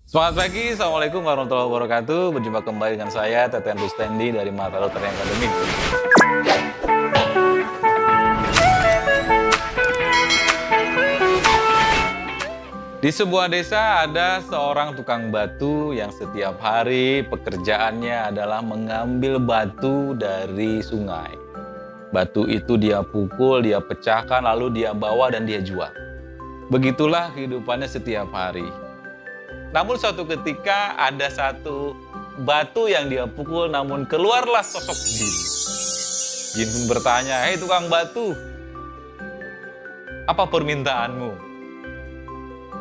Selamat pagi, Assalamualaikum warahmatullahi wabarakatuh. Berjumpa kembali dengan saya, Teten Rustendi dari Mata Loteri Akademik. Di sebuah desa ada seorang tukang batu yang setiap hari pekerjaannya adalah mengambil batu dari sungai. Batu itu dia pukul, dia pecahkan, lalu dia bawa dan dia jual. Begitulah kehidupannya setiap hari. Namun suatu ketika ada satu batu yang dia pukul, namun keluarlah sosok jin. Jin pun bertanya, "Hei tukang batu, apa permintaanmu?"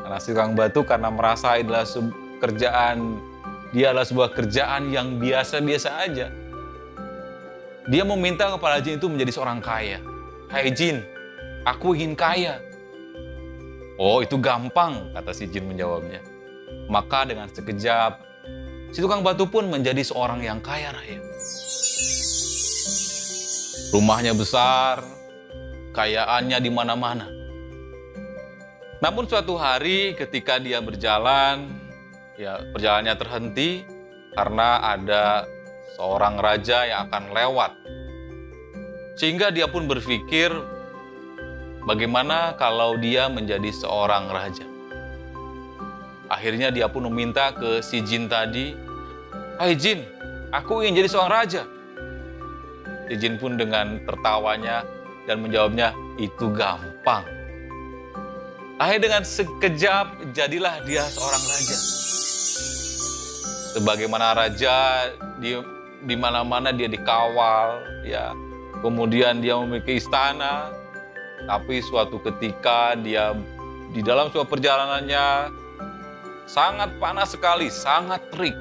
Karena si tukang batu karena merasa adalah dia adalah sebuah kerjaan yang biasa-biasa aja. Dia meminta kepada jin itu menjadi seorang kaya. "Hai jin, aku ingin kaya." "Oh, itu gampang," kata si jin menjawabnya. Maka dengan sekejap, si tukang batu pun menjadi seorang yang kaya raya. Rumahnya besar, kayaannya di mana-mana. Namun suatu hari ketika dia berjalan, perjalanannya terhenti karena ada seorang raja yang akan lewat. Sehingga dia pun berpikir, bagaimana kalau dia menjadi seorang raja? Akhirnya dia pun meminta ke si jin tadi, "Hai jin, aku ingin jadi seorang raja." Si jin pun dengan tertawanya dan menjawabnya, "Itu gampang." Akhirnya dengan sekejap jadilah dia seorang raja. Sebagaimana raja di mana-mana dia dikawal, Kemudian dia memiliki istana, tapi suatu ketika dia di dalam suatu perjalanannya sangat panas sekali, sangat terik.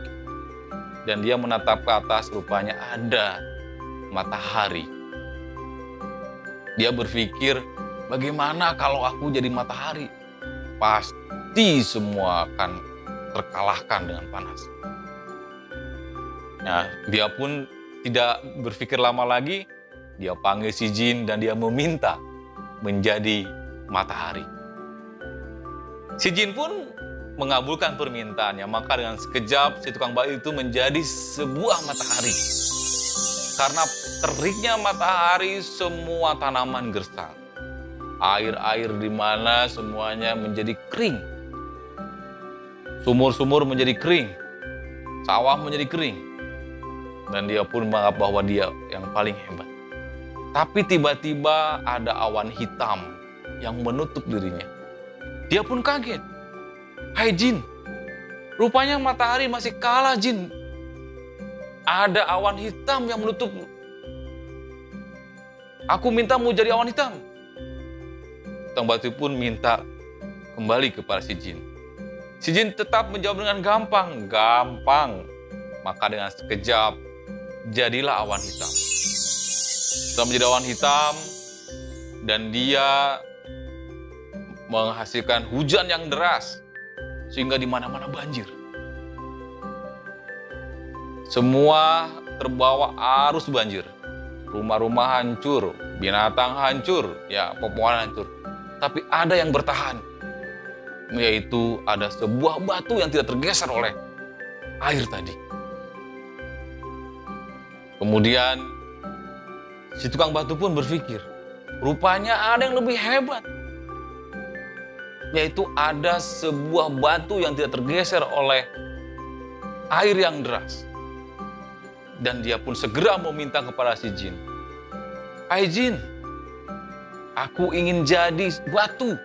Dan dia menatap ke atas, rupanya ada matahari. Dia berpikir, bagaimana kalau aku jadi matahari? Pasti semua akan terkalahkan dengan panas. Nah, dia pun tidak berpikir lama lagi, dia panggil si jin dan dia meminta menjadi matahari. Si jin pun mengabulkan permintaannya, maka dengan sekejap si tukang batu itu menjadi sebuah matahari. Karena teriknya matahari, semua tanaman gersang. Air-air di mana semuanya menjadi kering. Sumur-sumur menjadi kering. Sawah menjadi kering. Dan dia pun menganggap bahwa dia yang paling hebat. Tapi tiba-tiba ada awan hitam yang menutup dirinya. Dia pun kaget. "Hai jin, rupanya matahari masih kalah jin. Ada awan hitam yang menutup. Aku minta mau jadi awan hitam." Tukang batu pun minta kembali kepada si jin. Si jin tetap menjawab dengan gampang. Maka dengan sekejap jadilah awan hitam. Setelah menjadi awan hitam dan dia menghasilkan hujan yang deras sehingga di mana-mana banjir. Semua terbawa arus banjir. Rumah-rumah hancur, binatang hancur, pepohonan hancur. Tapi ada yang bertahan, yaitu ada sebuah batu yang tidak tergeser oleh air tadi. Kemudian si tukang batu pun berpikir, rupanya ada yang lebih hebat. Yaitu ada sebuah batu yang tidak tergeser oleh air yang deras. Dan dia pun segera meminta kepada si jin, "Hai jin, aku ingin jadi batu.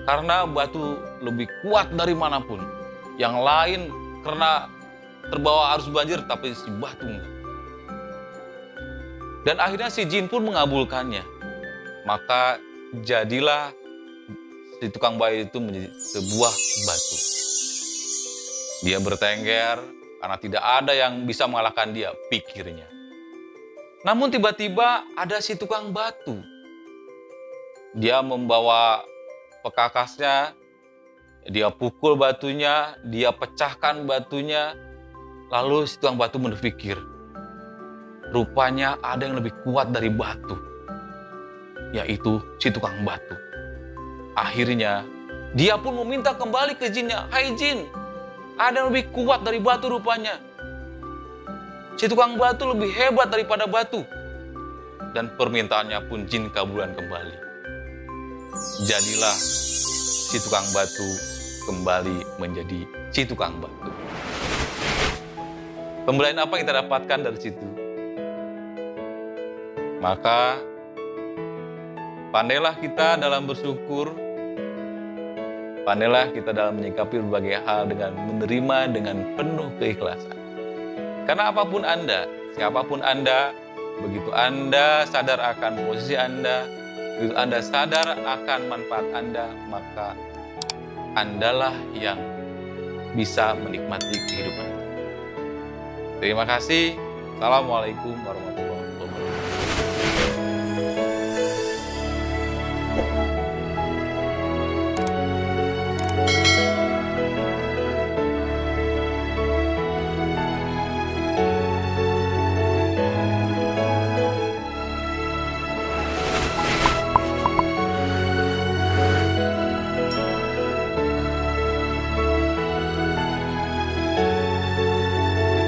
Karena batu lebih kuat dari manapun. Yang lain karena terbawa arus banjir, tapi si batu enggak." Dan akhirnya si jin pun mengabulkannya. Maka jadilah si tukang batu itu menjadi sebuah batu. Dia bertengger karena tidak ada yang bisa mengalahkan dia, pikirnya. Namun tiba-tiba ada si tukang batu. Dia membawa pekakasnya, dia pukul batunya, dia pecahkan batunya. Lalu si tukang batu berpikir, rupanya ada yang lebih kuat dari batu, yaitu si tukang batu. Akhirnya Dia pun meminta kembali ke jinnya, "Hai jin, ada yang lebih kuat dari batu rupanya. Si tukang batu lebih hebat daripada batu." Dan permintaannya pun jin kabulkan kembali. Jadilah si tukang batu kembali menjadi si tukang batu. Pembelajaran apa yang kita dapatkan dari situ? Maka pandailah kita dalam bersyukur, pandailah kita dalam menyikapi berbagai hal dengan menerima dengan penuh keikhlasan. Karena apapun Anda, siapapun Anda, begitu Anda sadar akan posisi Anda, begitu Anda sadar akan manfaat Anda, maka Andalah yang bisa menikmati kehidupan itu. Terima kasih. Assalamualaikum warahmatullahi wabarakatuh.